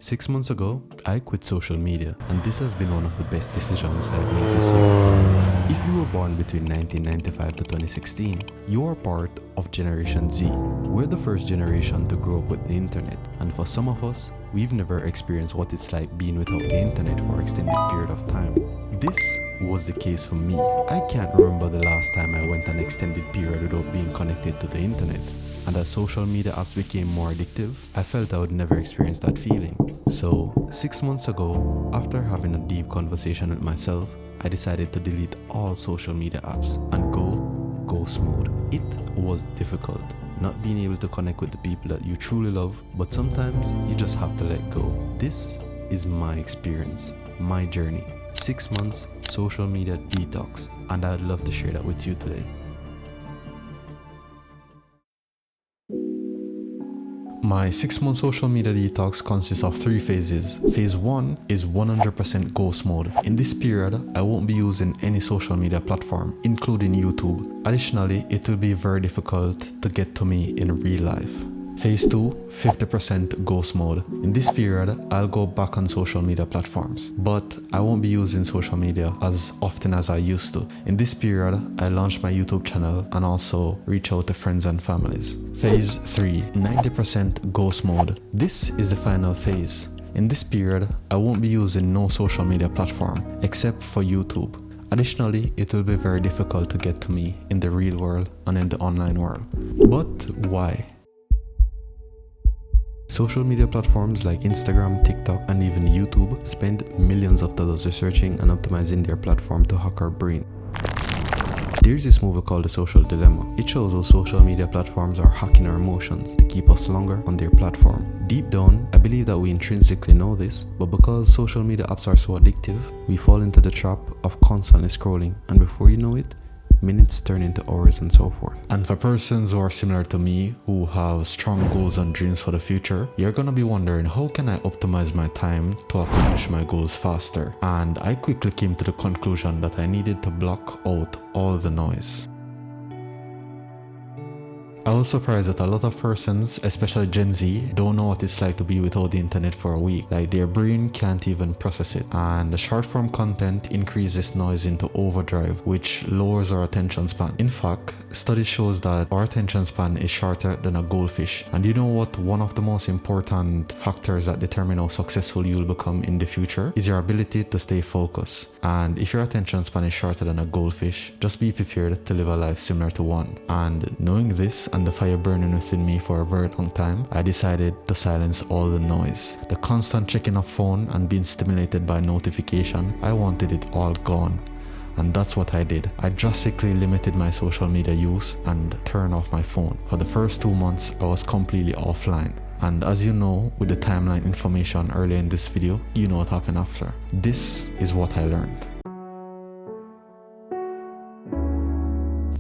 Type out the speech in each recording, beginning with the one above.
6 months ago, I quit social media, and this has been one of the best decisions I've made this year. If you were born between 1995 to 2016, you are part of Generation Z. We're the first generation to grow up with the internet, and for some of us, we've never experienced what it's like being without the internet for an extended period of time. This was the case for me. I can't remember the last time I went an extended period without being connected to the internet. And as social media apps became more addictive, I felt I would never experience that feeling. So, 6 months ago, after having a deep conversation with myself, I decided to delete all social media apps and go ghost mode. It was difficult, not being able to connect with the people that you truly love, but sometimes you just have to let go. This is my experience, my journey. 6 months social media detox, and I'd love to share that with you today. My 6-month social media detox consists of 3 phases. Phase 1 is 100% ghost mode. In this period, I won't be using any social media platform, including YouTube. Additionally, it will be very difficult to get to me in real life. Phase 2, 50% ghost mode. In this period, I'll go back on social media platforms, but I won't be using social media as often as I used to. In this period, I launch my YouTube channel and also reach out to friends and families. Phase 3, 90% ghost mode. This is the final phase. In this period, I won't be using no social media platform except for YouTube. Additionally, it will be very difficult to get to me in the real world and in the online world. But why? Social media platforms like Instagram, TikTok, and even YouTube spend millions of dollars researching and optimizing their platform to hack our brain. There's this movie called The Social Dilemma. It shows how social media platforms are hacking our emotions to keep us longer on their platform. Deep down, I believe that we intrinsically know this, but because social media apps are so addictive, we fall into the trap of constantly scrolling, and before you know it, minutes turn into hours and so forth. And for persons who are similar to me, who have strong goals and dreams for the future, you're gonna be wondering, how can I optimize my time to accomplish my goals faster? And I quickly came to the conclusion that I needed to block out all the noise. I was surprised that a lot of persons, especially Gen Z, don't know what it's like to be without the internet for a week. Like, their brain can't even process it. And the short form content increases noise into overdrive, which lowers our attention span. In fact, studies shows that our attention span is shorter than a goldfish. And you know what? One of the most important factors that determine how successful you'll become in the future is your ability to stay focused. And if your attention span is shorter than a goldfish, just be prepared to live a life similar to one. And knowing this and the fire burning within me for a very long time, I decided to silence all the noise. The constant checking of phone and being stimulated by notification, I wanted it all gone. And that's what I did. I drastically limited my social media use and turned off my phone. For the first 2 months, I was completely offline. And as you know, with the timeline information earlier in this video, you know what happened after. This is what I learned.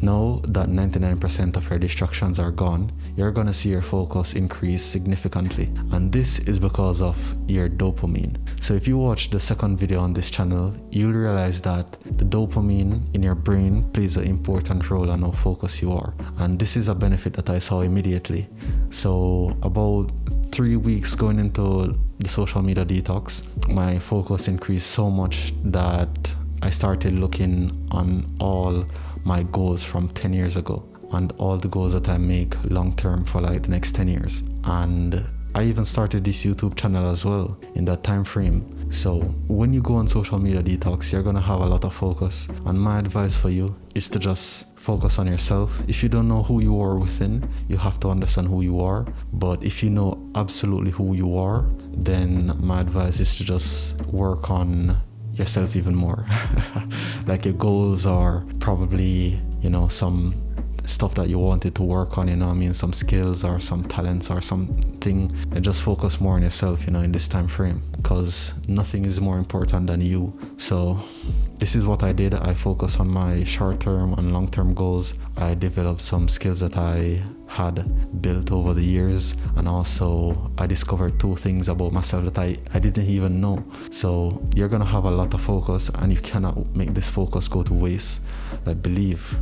Now that 99% of your distractions are gone, you're gonna see your focus increase significantly. And this is because of your dopamine. So if you watch the second video on this channel, you'll realize that the dopamine in your brain plays an important role on how focused you are. And this is a benefit that I saw immediately. So about 3 weeks going into the social media detox, my focus increased so much that I started looking on all my goals from 10 years ago and all the goals that I make long term for like the next 10 years. And I even started this YouTube channel as well in that time frame. So when you go on social media detox, you're gonna have a lot of focus. And my advice for you is to just focus on yourself. If you don't know who you are within, you have to understand who you are. But if you know absolutely who you are, then my advice is to just work on yourself even more. Like, your goals are probably, some stuff that you wanted to work on, some skills or some talents or something, and just focus more on yourself, in this time frame, because nothing is more important than you. So this is what I did. I focused on my short-term and long-term goals. I developed some skills that I had built over the years, and also I discovered 2 things about myself that I didn't even know. So you're gonna have a lot of focus, and you cannot make this focus go to waste. Like, believe,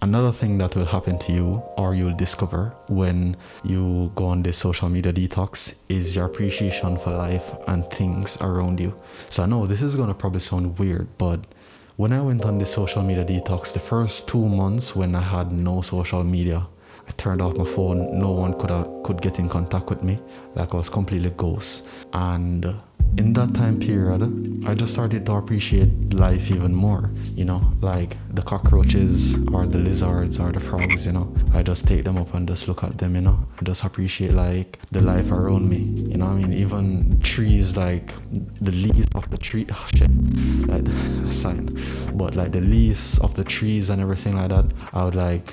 Another thing that will happen to you, or you'll discover when you go on this social media detox, is your appreciation for life and things around you. So I know this is gonna probably sound weird, but when I went on this social media detox, the first 2 months when I had no social media, I turned off my phone. No one could get in contact with me. Like I was completely ghost. And in that time period, I just started to appreciate life even more, you know, like the cockroaches or the lizards or the frogs, you know. I just take them up and just look at them, you know, and just appreciate like the life around me, you know what I mean? Even trees, like the leaves of the tree, oh shit, like a sign, but like the leaves of the trees and everything like that, I would like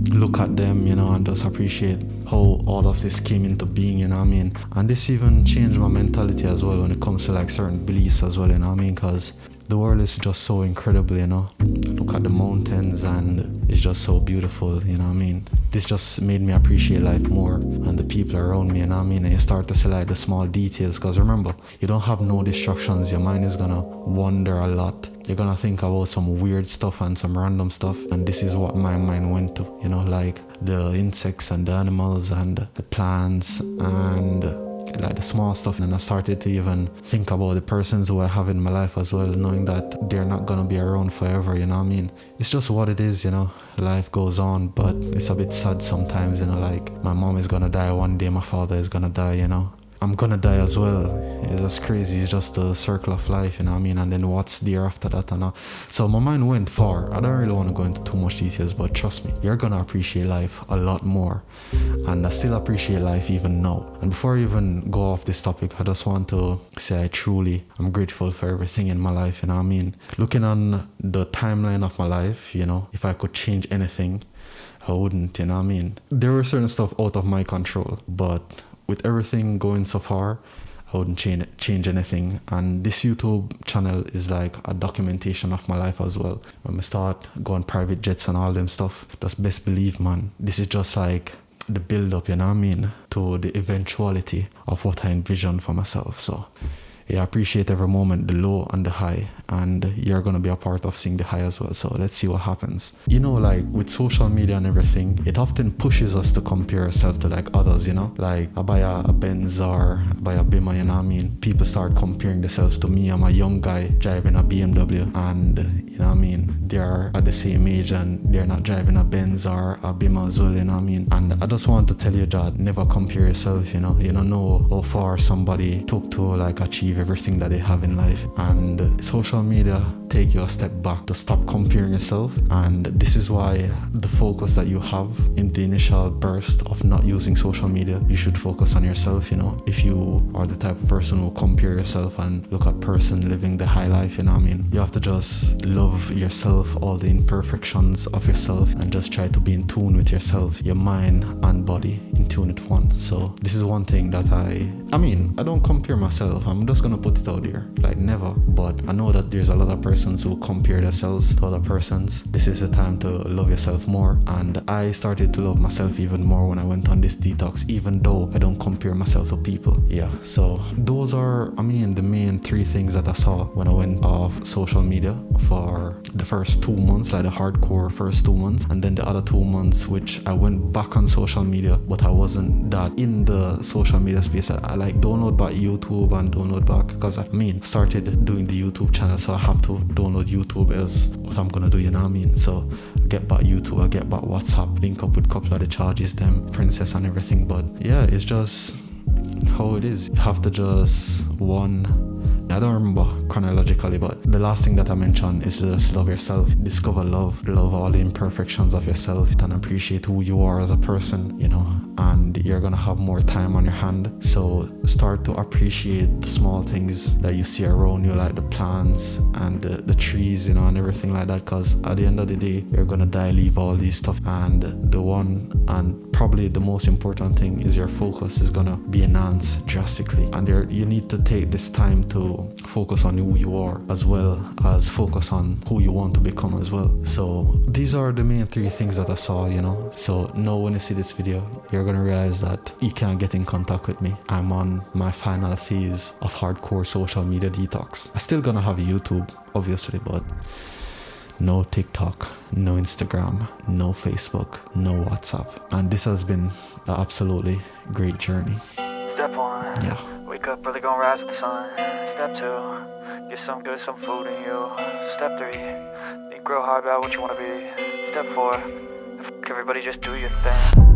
look at them, you know, and just appreciate how all of this came into being, you know what I mean? And this even changed my mentality as well when it comes to like certain beliefs as well, you know what I mean? Because the world is just so incredible, you know. Look at the mountains and it's just so beautiful, you know what I mean? This just made me appreciate life more and the people around me, you know what I mean? And you start to see like the small details, because remember, you don't have no distractions. Your mind is gonna wander a lot. You're gonna think about some weird stuff and some random stuff, and this is what my mind went to, you know, like the insects and the animals and the plants and like the small stuff. And I started to even think about the persons who I have in my life as well, knowing that they're not gonna be around forever, you know what I mean? It's just what it is, you know. Life goes on, but it's a bit sad sometimes, you know, like my mom is gonna die one day, my father is gonna die, you know. I'm gonna die as well. It's just crazy. It's just the circle of life, you know what I mean? And then what's there after that and all. So my mind went far. I don't really want to go into too much details, but trust me, you're gonna appreciate life a lot more. And I still appreciate life even now. And before I even go off this topic, I just want to say I'm grateful for everything in my life, you know what I mean? Looking on the timeline of my life, you know, if I could change anything, I wouldn't, you know what I mean? There were certain stuff out of my control, but with everything going so far, I wouldn't change anything. And this YouTube channel is like a documentation of my life as well. When I start going private jets and all them stuff, just best believe, man, this is just like the build up, you know what I mean, to the eventuality of what I envision for myself. So yeah, I appreciate every moment, the low and the high, and you're gonna be a part of seeing the high as well. So let's see what happens. You know, like with social media and everything, it often pushes us to compare ourselves to like others, you know? Like I buy a Benz or I buy a Beamer, you know what I mean? People start comparing themselves to me. I'm a young guy driving a BMW, and you know what I mean? They're at the same age and they're not driving a Benz or a Beamer as well, you know what I mean? And I just want to tell you that never compare yourself, you know? You don't know how far somebody took to like achieve everything that they have in life. And social media take you a step back to stop comparing yourself. And this is why the focus that you have in the initial burst of not using social media, you should focus on yourself, you know. If you are the type of person who compare yourself and look at person living the high life, you know what I mean, you have to just love yourself, all the imperfections of yourself, and just try to be in tune with yourself, your mind and body, in tune with one. So this is one thing that I don't compare myself. I'm just gonna put it out there, like never. But I know that there's a lot of persons who compare themselves to other persons. This is the time to love yourself more. And I started to love myself even more when I went on this detox, even though I don't compare myself to people. Yeah, so those are, the main 3 things that I saw when I went off social media for the first 2 months, like the hardcore first 2 months. And then the other 2 months, which I went back on social media, but I wasn't that in the social media space. I like download back YouTube and download back, because started doing the YouTube channel, so I have to download YouTube as what I'm gonna do, you know what I mean? So I get back YouTube, I get back WhatsApp, link up with a couple of the charges, them princess and everything. But yeah, it's just how it is. You have to just I don't remember chronologically, but the last thing that I mentioned is to just love yourself, discover love all the imperfections of yourself, and appreciate who you are as a person, you know, and you're gonna have more time on your hand. So start to appreciate the small things that you see around you, like the plants and the trees, you know, and everything like that, because at the end of the day, you're gonna die, leave all these stuff. And the one and probably the most important thing is your focus is gonna be enhanced drastically, and you need to take this time to focus on who you are as well as focus on who you want to become as well. So these are the main 3 things that I saw, you know. So now when you see this video, you're gonna realize that you can't get in contact with me. I'm on my final phase of hardcore social media detox. I'm still gonna have YouTube, obviously, but No TikTok, no Instagram, no Facebook, no WhatsApp. And this has been an absolutely great journey. Step 1. Yeah. Wake up early, gonna rise with the sun. Step 2. Get some good, some food in you. Step 3. Think real hard about what you wanna be. Step 4. Everybody just do your thing.